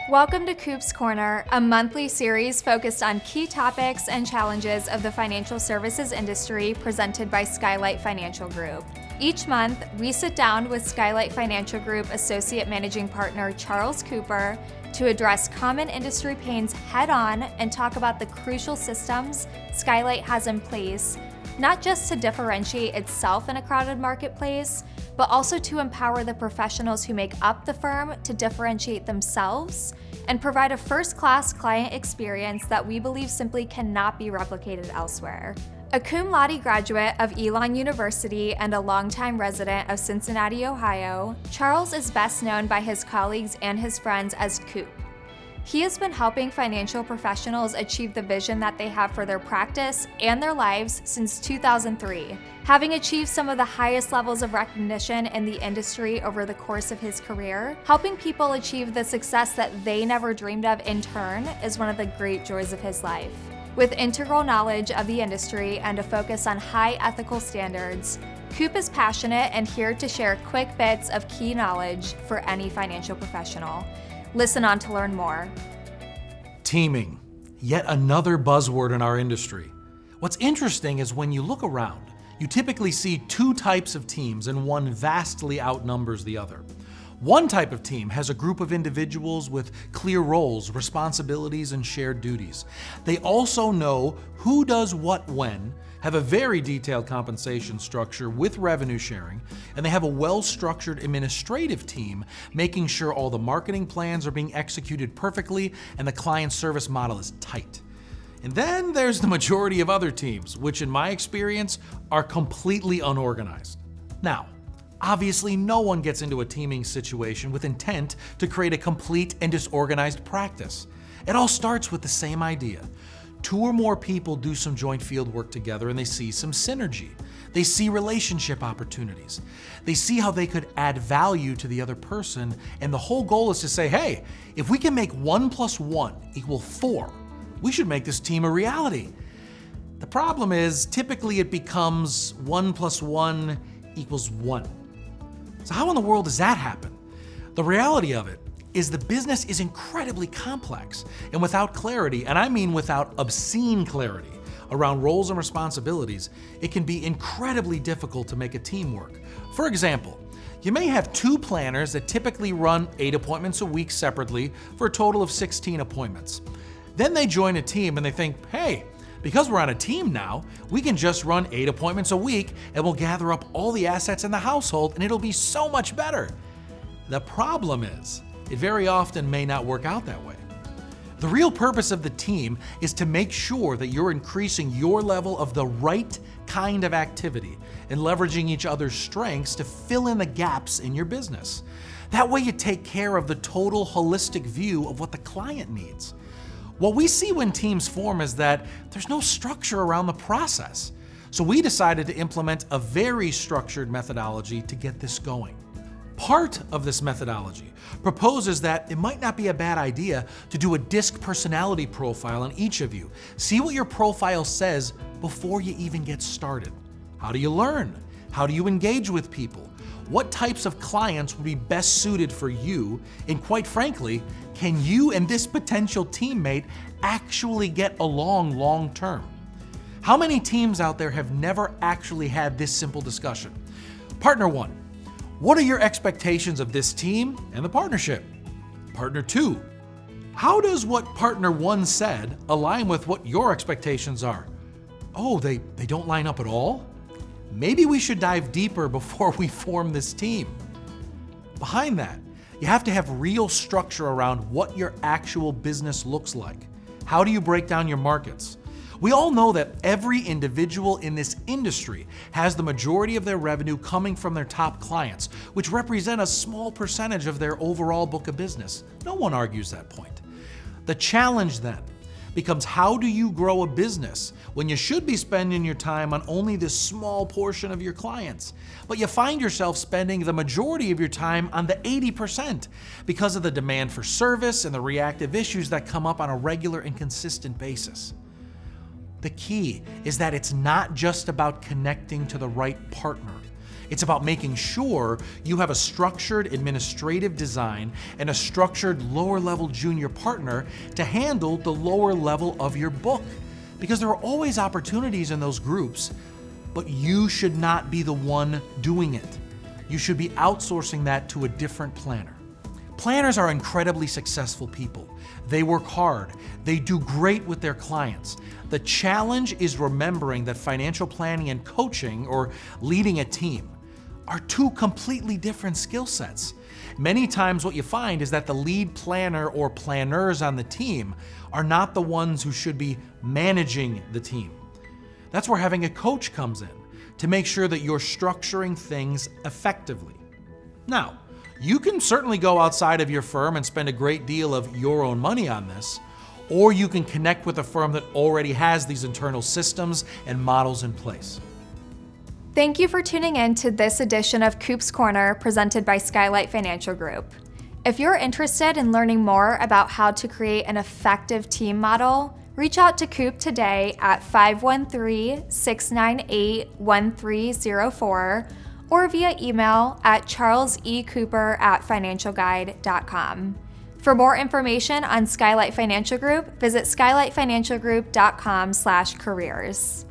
Welcome to Coop's Corner, a monthly series focused on key topics and challenges of the financial services industry presented by Skylight Financial Group. Each month, we sit down with Skylight Financial Group Associate Managing Partner Charles Cooper to address common industry pains head-on and talk about the crucial systems Skylight has in place, not just to differentiate itself in a crowded marketplace, but also to empower the professionals who make up the firm to differentiate themselves and provide a first-class client experience that we believe simply cannot be replicated elsewhere. A cum laude graduate of Elon University and a longtime resident of Cincinnati, Ohio, Charles is best known by his colleagues and his friends as Coop. He has been helping financial professionals achieve the vision that they have for their practice and their lives since 2003, having achieved some of the highest levels of recognition in the industry over the course of his career. Helping people achieve the success that they never dreamed of in turn is one of the great joys of his life. With integral knowledge of the industry and a focus on high ethical standards, Coop is passionate and here to share quick bits of key knowledge for any financial professional. Listen on to learn more. Teaming, yet another buzzword in our industry. What's interesting is when you look around, you typically see two types of teams and one vastly outnumbers the other. One type of team has a group of individuals with clear roles, responsibilities, and shared duties. They also know who does what when, have a very detailed compensation structure with revenue sharing, and they have a well-structured administrative team making sure all the marketing plans are being executed perfectly and the client service model is tight. And then there's the majority of other teams, which in my experience are completely unorganized. Now, obviously no one gets into a teaming situation with intent to create a complete and disorganized practice. It all starts with the same idea. Two or more people do some joint field work together and they see some synergy. They see relationship opportunities. They see how they could add value to the other person, and the whole goal is to say, hey, if we can make 1 + 1 = 4, we should make this team a reality. The problem is, typically it becomes 1 + 1 = 1. So how in the world does that happen? The reality of it is the business is incredibly complex, and without clarity, and I mean without obscene clarity, around roles and responsibilities, it can be incredibly difficult to make a team work. For example, you may have two planners that typically run 8 appointments a week separately for a total of 16 appointments. Then they join a team and they think, hey, because we're on a team now, we can just run 8 appointments a week and we'll gather up all the assets in the household and it'll be so much better. The problem is, it very often may not work out that way. The real purpose of the team is to make sure that you're increasing your level of the right kind of activity and leveraging each other's strengths to fill in the gaps in your business. That way you take care of the total holistic view of what the client needs. What we see when teams form is that there's no structure around the process. So we decided to implement a very structured methodology to get this going. Part of this methodology proposes that it might not be a bad idea to do a DISC personality profile on each of you. See what your profile says before you even get started. How do you learn? How do you engage with people? What types of clients would be best suited for you? And quite frankly, can you and this potential teammate actually get along long term? How many teams out there have never actually had this simple discussion? Partner 1. What are your expectations of this team and the partnership? Partner 2. How does what partner 1 said align with what your expectations are? Oh, they don't line up at all? Maybe we should dive deeper before we form this team. Behind that, you have to have real structure around what your actual business looks like. How do you break down your markets? We all know that every individual in this industry has the majority of their revenue coming from their top clients, which represent a small percentage of their overall book of business. No one argues that point. The challenge then becomes, how do you grow a business when you should be spending your time on only this small portion of your clients, but you find yourself spending the majority of your time on the 80% because of the demand for service and the reactive issues that come up on a regular and consistent basis? The key is that it's not just about connecting to the right partner. It's about making sure you have a structured administrative design and a structured lower-level junior partner to handle the lower level of your book. Because there are always opportunities in those groups, but you should not be the one doing it. You should be outsourcing that to a different planner. Planners are incredibly successful people. They work hard. They do great with their clients. The challenge is remembering that financial planning and coaching, or leading a team, are two completely different skill sets. Many times what you find is that the lead planner or planners on the team are not the ones who should be managing the team. That's where having a coach comes in, to make sure that you're structuring things effectively. Now, you can certainly go outside of your firm and spend a great deal of your own money on this, or you can connect with a firm that already has these internal systems and models in place. Thank you for tuning in to this edition of Coop's Corner presented by Skylight Financial Group. If you're interested in learning more about how to create an effective team model, reach out to Coop today at 513-698-1304 or via email at charlesecooper@financialguide.com. For more information on Skylight Financial Group, visit skylightfinancialgroup.com/careers.